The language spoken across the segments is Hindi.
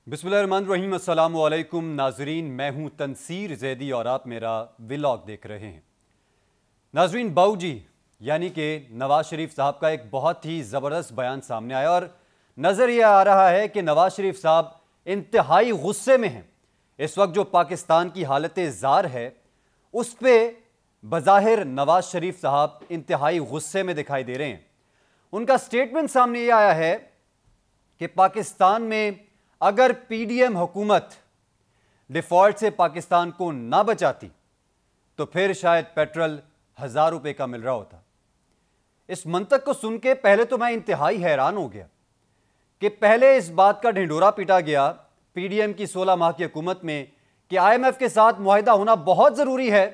बिस्मिल्लाहिर्रहमानिर्रहीम, अस्सलामु अलैकुम नाजरीन। मैं हूं तनसीर जैदी और आप मेरा व्लॉग देख रहे हैं। नाजरीन, बाऊजी यानी कि नवाज शरीफ साहब का एक बहुत ही ज़बरदस्त बयान सामने आया और नज़र यह आ रहा है कि नवाज शरीफ साहब इंतहाई गुस्से में हैं। इस वक्त जो पाकिस्तान की हालत ज़ार है उस पर बज़ाहिर नवाज शरीफ साहब इंतहाई गुस्से में दिखाई दे रहे हैं। उनका स्टेटमेंट सामने यह आया है कि पाकिस्तान में अगर पीडीएम हुकूमत डिफॉल्ट से पाकिस्तान को ना बचाती तो फिर शायद पेट्रोल 1000 रुपए का मिल रहा होता। इस मंतक को सुन के पहले तो मैं इंतहाई हैरान हो गया कि पहले इस बात का ढिंढोरा पीटा गया पीडीएम की 16 माह की हुकूमत में कि आईएमएफ के साथ मुआहिदा होना बहुत ज़रूरी है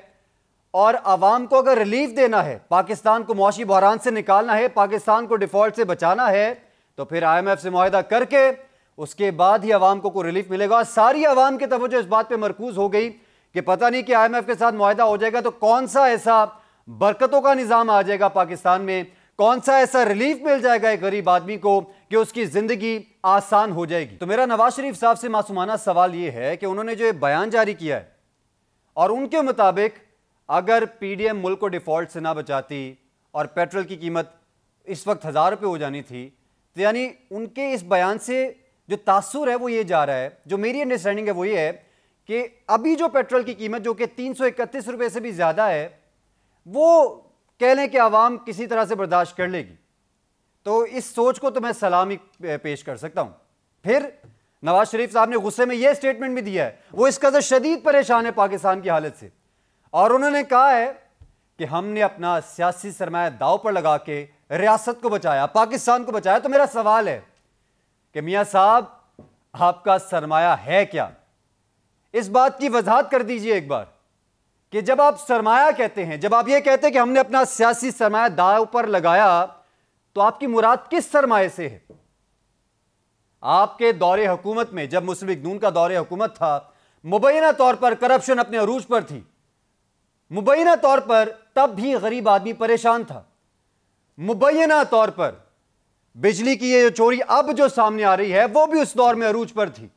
और आवाम को अगर रिलीफ देना है, पाकिस्तान को मुआशी बहरान से निकालना है, पाकिस्तान को डिफॉल्ट से बचाना है, तो फिर आईएमएफ से मुआहिदा करके उसके बाद ही आवाम को रिलीफ मिलेगा। और सारी आवाम की तवज्जो इस बात पे मरकूज हो गई कि पता नहीं कि आईएमएफ के साथ मुआहिदा हो जाएगा तो कौन सा ऐसा बरकतों का निजाम आ जाएगा पाकिस्तान में, कौन सा ऐसा रिलीफ मिल जाएगा एक गरीब आदमी को कि उसकी जिंदगी आसान हो जाएगी। तो मेरा नवाज शरीफ साहब से मासूमाना सवाल यह है कि उन्होंने जो बयान जारी किया है और उनके मुताबिक अगर पीडीएम मुल्क को डिफॉल्ट से ना बचाती और पेट्रोल की कीमत इस वक्त 1000 रुपये हो जानी थी, तो यानी उनके इस बयान से जो तासुर है वो ये जा रहा है, जो मेरी अंडरस्टैंडिंग है वो ये है कि अभी जो पेट्रोल की कीमत जो कि 331 रुपये से भी ज़्यादा है वो कह लें कि आवाम किसी तरह से बर्दाश्त कर लेगी। तो इस सोच को तो मैं सलामी पेश कर सकता हूँ। फिर नवाज शरीफ साहब ने गुस्से में यह स्टेटमेंट भी दिया है, वो इस कदर शदीद परेशान है पाकिस्तान की हालत से और उन्होंने कहा है कि हमने अपना सियासी सरमाया दाव पर लगा के रियासत को बचाया, पाकिस्तान को बचाया। तो मेरा सवाल है कि मियां साहब आपका सरमाया है क्या? इस बात की वजाहत कर दीजिए एक बार कि जब आप सरमाया कहते हैं, जब आप ये कहते हैं कि हमने अपना सियासी सरमाया दाव पर लगाया, तो आपकी मुराद किस सरमाए से है? आपके दौरे हुकूमत में, जब मुस्लिम लीग नून का दौरे हुकूमत था, मुबैना तौर पर करप्शन अपने अरूज पर थी, मुबैना तौर पर तब भी गरीब आदमी परेशान था, मुबैना तौर पर बिजली की ये चोरी अब जो सामने आ रही है वो भी उस दौर में अरूज पर थी,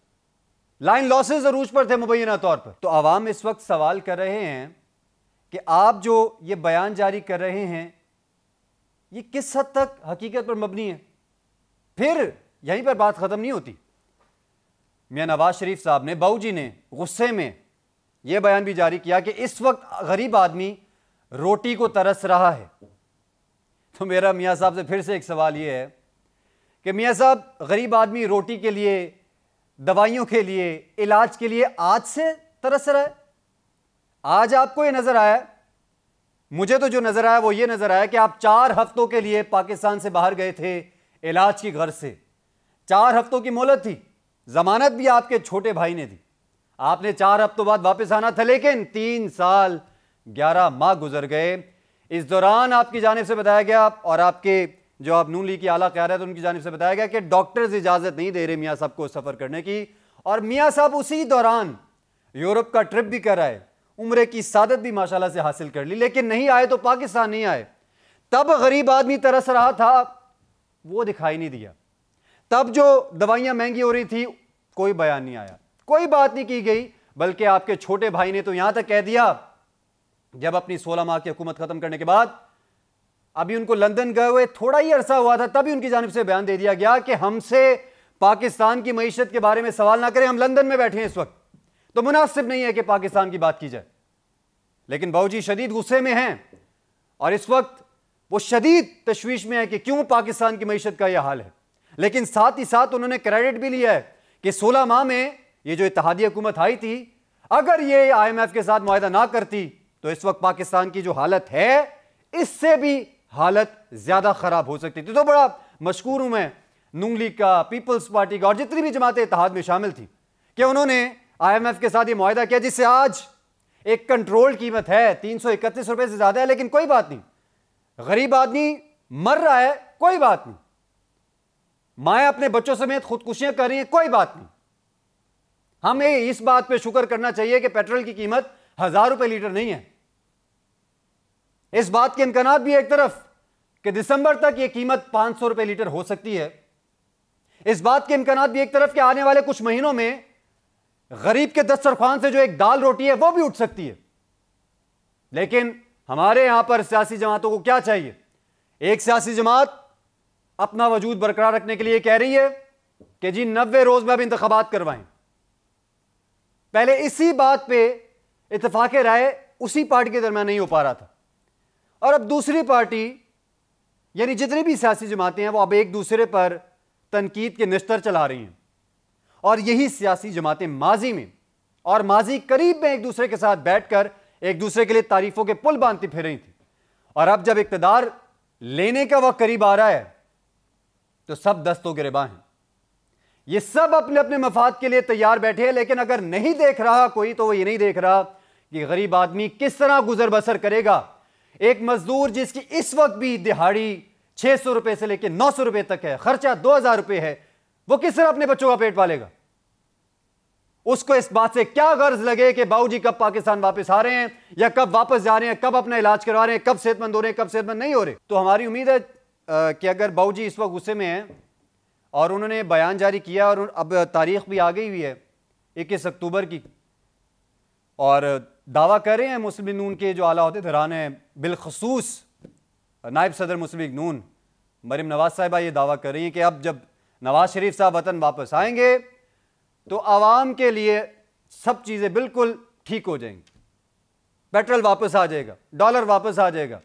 लाइन लॉसेस अरूज पर थे मुबैना तौर पर। तो आवाम इस वक्त सवाल कर रहे हैं कि आप जो ये बयान जारी कर रहे हैं ये किस हद तक हकीकत पर मबनी है? फिर यहीं पर बात खत्म नहीं होती। मियां नवाज शरीफ साहब ने, बाऊजी ने गुस्से में यह बयान भी जारी किया कि इस वक्त गरीब आदमी रोटी को तरस रहा है। तो मेरा मियां साहब से फिर से एक सवाल यह है कि मियां साहब, गरीब आदमी रोटी के लिए, दवाइयों के लिए, इलाज के लिए आज से तरस रहा है? आज आपको यह नजर आया? मुझे तो जो नजर आया वो ये नजर आया कि आप 4 हफ्तों के लिए पाकिस्तान से बाहर गए थे इलाज की गर्ज से। 4 हफ्तों की मोहलत थी, जमानत भी आपके छोटे भाई ने दी, आपने 4 हफ्तों बाद वापस आना था, लेकिन 3 साल 11 माह गुजर गए। इस दौरान आपकी जानिब से बताया गया और आपके जो आप नून लीग की आला क़यादत उनकी जानिब से बताया गया कि डॉक्टर्स इजाज़त नहीं दे रहे मियाँ साहब को सफ़र करने की, और मियाँ साहब उसी दौरान यूरोप का ट्रिप भी कर आए, उम्रे की सादत भी माशाल्लाह से हासिल कर ली, लेकिन नहीं आए तो पाकिस्तान नहीं आए। तब गरीब आदमी तरस रहा था, वो दिखाई नहीं दिया। तब जो दवाइयाँ महंगी हो रही थी कोई बयान नहीं आया, कोई बात नहीं की गई, बल्कि आपके छोटे भाई ने तो यहां तक कह दिया, जब अपनी 16 माह की हुकूमत खत्म करने के बाद अभी उनको लंदन गए हुए थोड़ा ही अरसा हुआ था, तभी उनकी जानिब से बयान दे दिया गया कि हमसे पाकिस्तान की मईशत के बारे में सवाल ना करें, हम लंदन में बैठे हैं इस वक्त, तो मुनासिब नहीं है कि पाकिस्तान की बात की जाए। लेकिन बाऊजी शदीद गुस्से में हैं और इस वक्त वो शदीद तशवीश में है कि क्यों पाकिस्तान की मईशत का यह हाल है। लेकिन साथ ही साथ उन्होंने क्रेडिट भी लिया है कि 16 माह में ये जो इत्तेहादी हुकूमत आई थी, अगर ये आईएमएफ के साथ मुआहिदा ना करती तो इस वक्त पाकिस्तान की जो हालत है इससे भी हालत ज्यादा खराब हो सकती थी। तो बड़ा मशकूर हूं मैं नून लीग का, पीपल्स पार्टी का और जितनी भी जमातें इत्तेहाद में शामिल थी कि उन्होंने आईएमएफ के साथ ये मुआहिदा किया, जिससे आज एक कंट्रोल कीमत है 331 रुपए से ज्यादा है, लेकिन कोई बात नहीं, गरीब आदमी मर रहा है, कोई बात नहीं, माएँ अपने बच्चों समेत खुदकुशियां कर रही हैं, कोई बात नहीं। हमें इस बात पे शुक्र करना चाहिए कि पेट्रोल की कीमत 1000 रुपए लीटर नहीं है। इस बात के इम्कानात भी एक तरफ कि दिसंबर तक यह कीमत 500 रुपए लीटर हो सकती है, इस बात के इम्कानात भी एक तरफ के आने वाले कुछ महीनों में गरीब के दस्तरख्वान से जो एक दाल रोटी है वो भी उठ सकती है। लेकिन हमारे यहां पर सियासी जमातों को क्या चाहिए? एक सियासी जमात अपना वजूद बरकरार रखने के लिए कह रही है कि जी 90 रोज में अब इंतखाबात करवाएं। पहले इसी बात पे इत्तेफाक राय उसी पार्टी के दरमियान नहीं हो पा रहा था, और अब दूसरी पार्टी यानी जितनी भी सियासी जमातें हैं वो अब एक दूसरे पर तनकीद के निश्तर चला रही हैं। और यही सियासी जमातें माजी में और माजी करीब में एक दूसरे के साथ बैठकर एक दूसरे के लिए तारीफों के पुल बांधती फिर रही थी। और अब जब इक्तदार लेने का वक्त करीब आ रहा है तो सब दस्तों गिरबां हैं। ये सब अपने अपने मफाद के लिए तैयार बैठे हैं, लेकिन अगर नहीं देख रहा कोई तो वो ये नहीं देख रहा कि गरीब आदमी किस तरह गुजर बसर करेगा। एक मजदूर जिसकी इस वक्त भी दिहाड़ी 600 रुपए से लेकर 900 रुपए तक है, खर्चा 2000 रुपए है, वो किस तरह अपने बच्चों का पेट पालेगा? उसको इस बात से क्या गर्ज लगे कि बाबूजी कब पाकिस्तान वापस आ रहे हैं या कब वापस जा रहे हैं, कब अपना इलाज करवा रहे हैं, कब सेहतमंद हो रहे हैं, कब सेहतमंद नहीं हो रहे। तो हमारी उम्मीद है कि अगर बाबूजी इस वक्त गुस्से में हैं और उन्होंने बयान जारी किया और अब तारीख भी आ गई हुई है 21 अक्टूबर की, और दावा कर रहे हैं मुस्लिम लीग नून के जो आला ओहदेदारान हैं, बिलखसूस नायब सदर मुस्लिम लीग नून मरीम नवाज साहिबा ये दावा कर रही हैं कि अब जब नवाज शरीफ साहब वतन वापस आएंगे तो आवाम के लिए सब चीज़ें बिल्कुल ठीक हो जाएंगी। पेट्रोल वापस आ जाएगा, डॉलर वापस आ जाएगा,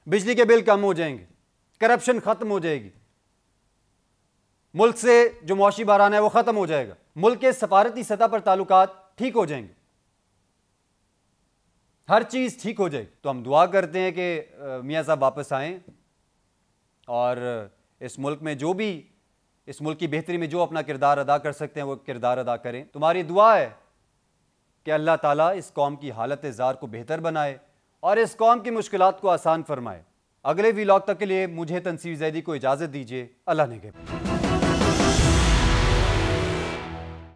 बिजली के बिल कम हो जाएंगे, करप्शन खत्म हो जाएगी, मुल्क से जो मुआशी बहरान है वो खत्म हो जाएगा, मुल्क के सफारती सतह पर ताल्लुकात ठीक हो जाएंगे, हर चीज़ ठीक हो जाएगी। तो हम दुआ करते हैं कि मियाँ साहब वापस आएँ और इस मुल्क में जो भी इस मुल्क की बेहतरी में जो अपना किरदार अदा कर सकते हैं वो किरदार अदा करें। तुम्हारी दुआ है कि अल्लाह ताला इस कौम की हालत ज़ार को बेहतर बनाए और इस कौम की मुश्किलात को आसान फरमाए। अगले व्लॉग तक के लिए मुझे तनसीर ज़ैदी को इजाज़त दीजिए। अल्लाह ने